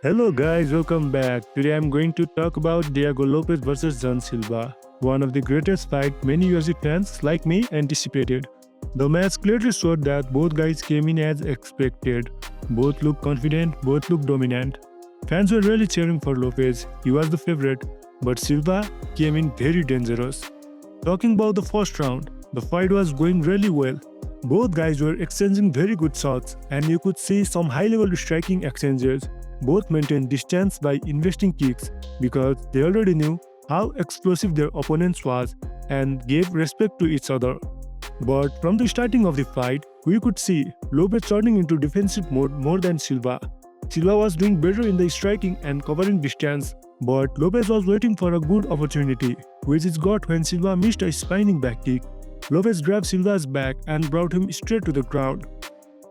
Hello guys, welcome back. Today I'm going to talk about Diego Lopes versus John Silva, one of the greatest fights many UFC fans like me anticipated. The match clearly showed that both guys came in as expected. Both looked confident, both looked dominant. Fans were really cheering for Lopes, he was the favorite, but Silva came in very dangerous. Talking about the first round, the fight was going really well. Both guys were exchanging very good shots, and you could see some high-level striking exchanges. Both maintained distance by investing kicks because they already knew how explosive their opponents was and gave respect to each other. But from the starting of the fight, we could see Lopes turning into defensive mode more than Silva. Silva was doing better in the striking and covering distance, but Lopes was waiting for a good opportunity, which is got when Silva missed a spinning back kick. Lopes grabbed Silva's back and brought him straight to the ground.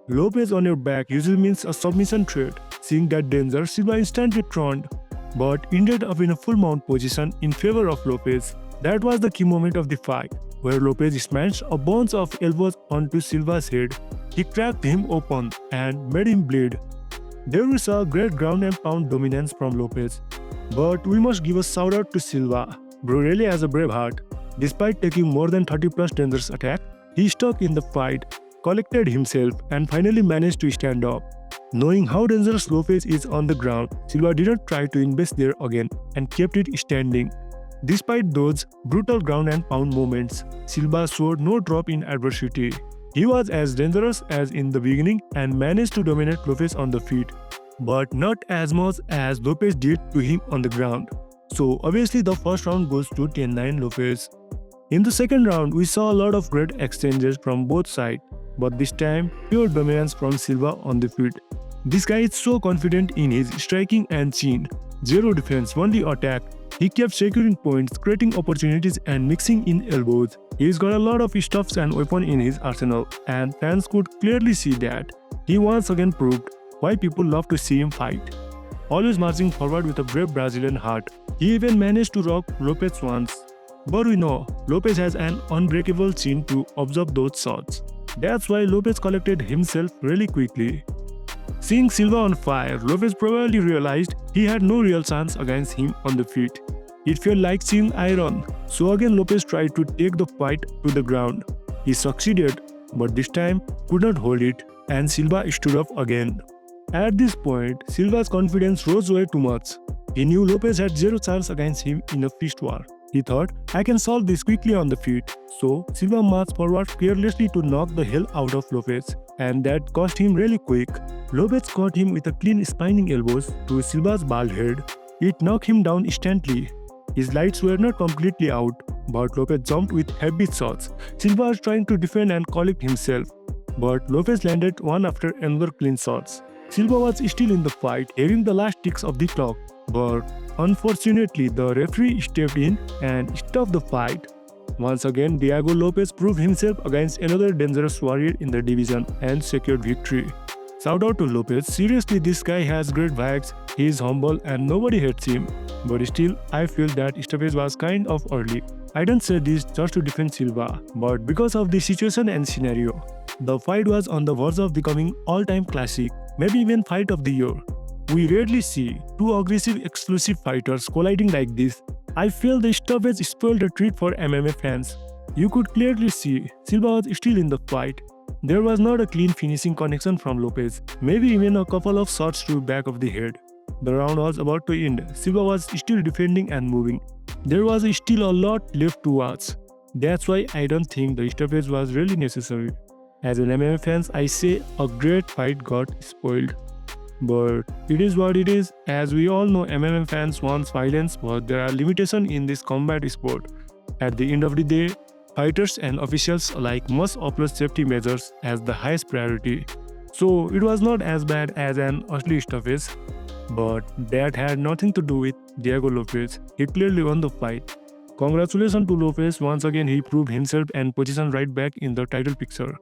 Lopes on your back usually means a submission threat. Seeing that danger, Silva instantly turned, but ended up in a full mount position in favor of Lopes. That was the key moment of the fight, where Lopes smashed a bunch of elbows onto Silva's head. He cracked him open and made him bleed. There we saw great ground and pound dominance from Lopes. But we must give a shout out to Silva. Bro really has a brave heart. Despite taking more than 30 plus dangerous attacks, he stuck in the fight, collected himself, and finally managed to stand up. Knowing how dangerous Lopes is on the ground, Silva didn't try to invest there again and kept it standing. Despite those brutal ground and pound moments, Silva showed no drop in adversity. He was as dangerous as in the beginning and managed to dominate Lopes on the feet, but not as much as Lopes did to him on the ground. So obviously the first round goes to 10-9 Lopes. In the second round, we saw a lot of great exchanges from both sides, but this time pure dominance from Silva on the feet. This guy is so confident in his striking and chin. Zero defense, only attack. He kept securing points, creating opportunities and mixing in elbows. He's got a lot of stuffs and weapons in his arsenal, and fans could clearly see that. He once again proved why people love to see him fight. Always marching forward with a brave Brazilian heart. He even managed to rock Lopes once. But we know Lopes has an unbreakable chin to absorb those shots. That's why Lopes collected himself really quickly. Seeing Silva on fire, Lopes probably realized he had no real chance against him on the feet. It felt like seeing iron. So again Lopes tried to take the fight to the ground. He succeeded, but this time could not hold it, and Silva stood up again. At this point, Silva's confidence rose way too much. He knew Lopes had zero chance against him in a fist war. He thought, I can solve this quickly on the feet. So Silva marched forward fearlessly to knock the hell out of Lopes, and that cost him really quick. Lopes caught him with a clean spinning elbows to Silva's bald head. It knocked him down instantly. His lights were not completely out, but Lopes jumped with heavy shots. Silva was trying to defend and collect himself, but Lopes landed one after another clean shots. Silva was still in the fight, hearing the last ticks of the clock, but unfortunately the referee stepped in and stopped the fight. Once again, Diego Lopes proved himself against another dangerous warrior in the division and secured victory. Shout out to Lopes, seriously this guy has great vibes, he is humble and nobody hates him. But still, I feel that stoppage was kind of early. I don't say this just to defend Silva, but because of the situation and scenario. The fight was on the verge of becoming all-time classic, maybe even fight of the year. We rarely see two aggressive, explosive fighters colliding like this. I feel the stoppage spoiled the treat for MMA fans. You could clearly see Silva was still in the fight. There was not a clean finishing connection from Lopes, maybe even a couple of shots to back of the head. The round was about to end. Silva was still defending and moving. There was still a lot left to watch. That's why I don't think the stoppage was really necessary. As an MMA fan, I say a great fight got spoiled. But it is what it is. As we all know, MMA fans want violence, but there are limitations in this combat sport. At the end of the day, fighters and officials alike must uphold safety measures as the highest priority. So it was not as bad as an early stoppage, but that had nothing to do with Diego Lopes. He clearly won the fight. Congratulations to Lopes, once again he proved himself and positioned right back in the title picture.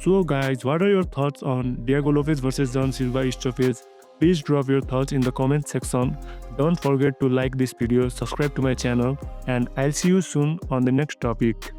So guys, what are your thoughts on Diego Lopes versus John Silva stoppage? Please drop your thoughts in the comment section. Don't forget to like this video, subscribe to my channel, and I'll see you soon on the next topic.